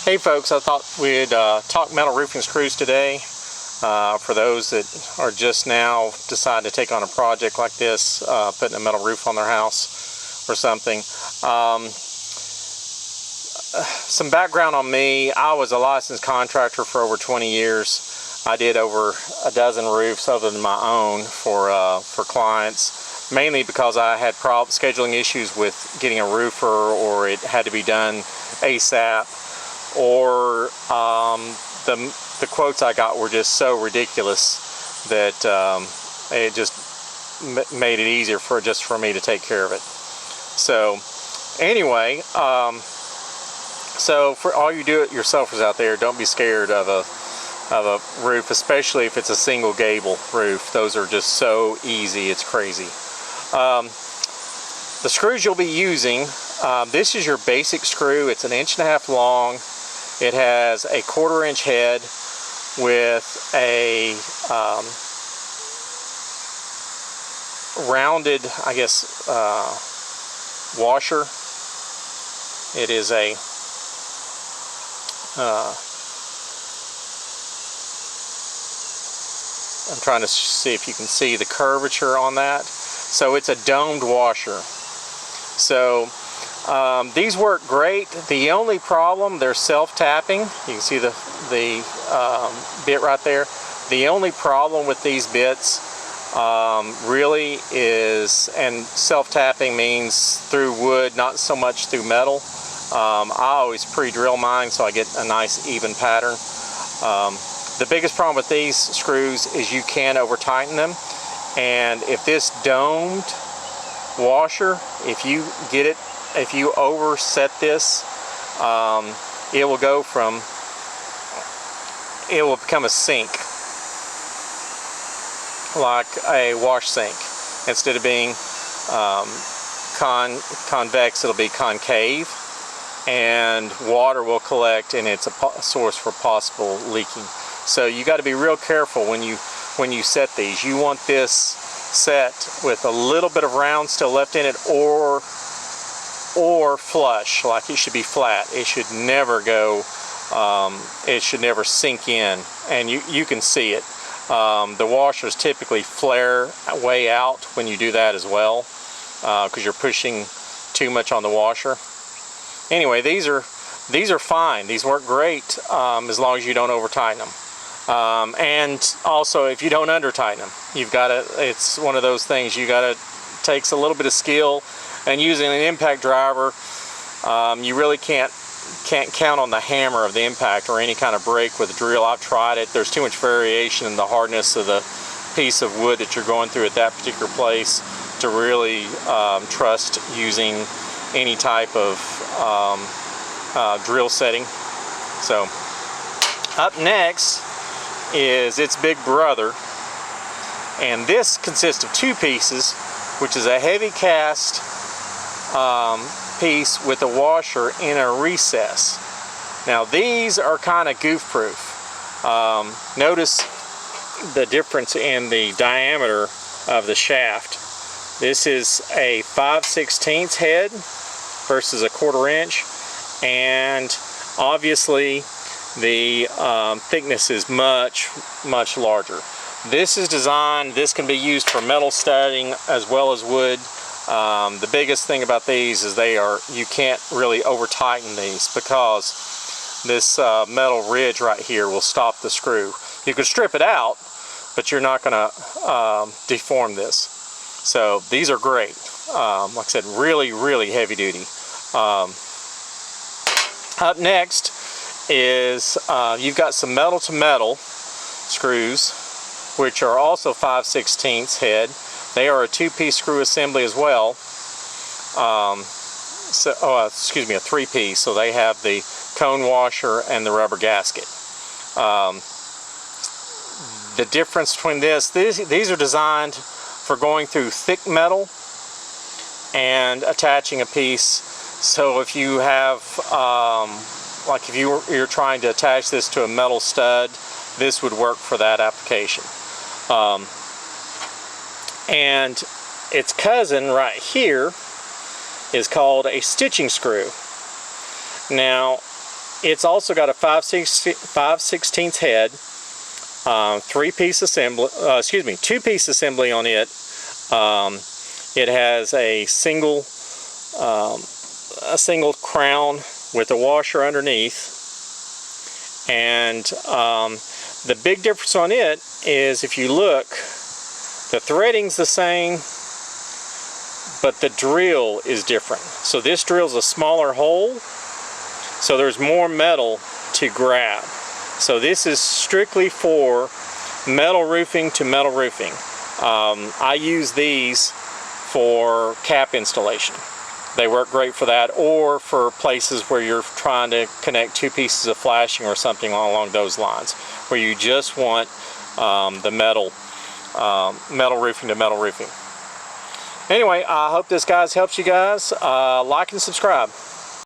Hey folks, I thought we'd talk metal roofing screws today for those that are just now deciding to take on a project like this, putting a metal roof on their house or something. Some background on me: I was a licensed contractor for over 20 years. I did over a dozen roofs other than my own for clients, mainly because I had scheduling issues with getting a roofer, or it had to be done ASAP, or the quotes I got were just so ridiculous that it just made it easier for me to take care of it. So anyway, so for all you do-it-yourselfers out there, don't be scared of a roof, especially if it's a single gable roof. Those are just so easy, it's crazy. The screws you'll be using, this is your basic screw. It's 1.5 inches long. It has a 1/4 inch head with a rounded, I guess, washer. It is a I'm trying to see if you can see the curvature on that. So it's a domed washer. So these work great. The only problem, they're self-tapping. You can see the bit right there. The only problem with these bits really is, and self-tapping means through wood, not so much through metal. I always pre-drill mine so I get a nice even pattern. The biggest problem with these screws is you can over-tighten them, and if this domed washer, if you overset this, it will become a sink, like a wash sink. Instead of being convex, it'll be concave, and water will collect, and it's a source for possible leaking. So you got to be real careful when you set these. You want this set with a little bit of round still left in it, or flush, like it should be flat. It should never go, it should never sink in, and you can see it. The washers typically flare way out when you do that as well, because you're pushing too much on the washer. Anyway, these are fine. These work great as long as you don't over tighten them. And also, if you don't under tighten them, it's one of those things takes a little bit of skill. And using an impact driver, you really can't count on the hammer of the impact or any kind of break with a drill. I've tried it. There's too much variation in the hardness of the piece of wood that you're going through at that particular place to really trust using any type of drill setting. So up next is its big brother, and this consists of 2 pieces, which is a heavy cast piece with a washer in a recess. Now these are kind of goof-proof. Notice the difference in the diameter of the shaft. This is a 5/16 head versus a 1/4 inch, and obviously the thickness is much larger. This can be used for metal studding as well as wood. The biggest thing about these is you can't really over tighten these, because this metal ridge right here will stop the screw. You can strip it out, but you're not going to deform this. So these are great. Like I said, really heavy duty. Up next is you've got some metal to metal screws, which are also 5/16 head. They are a 2-piece screw assembly as well. A 3-piece. So they have the cone washer and the rubber gasket. The difference between these are designed for going through thick metal and attaching a piece. So if you have, like if you're trying to attach this to a metal stud, this would work for that application. And its cousin right here is called a stitching screw. Now, It's also got a 5/16 head, 2-piece assembly on it. It has a single crown with a washer underneath, and the big difference on it is, if you look, the threading's the same, but the drill is different. So this drill's a smaller hole, so there's more metal to grab. So this is strictly for metal roofing to metal roofing. I use these for cap installation. They work great for that, or for places where you're trying to connect 2 pieces of flashing or something along those lines, where you just want the metal roofing to metal roofing. Anyway, I hope this guys helps you guys. Like and subscribe.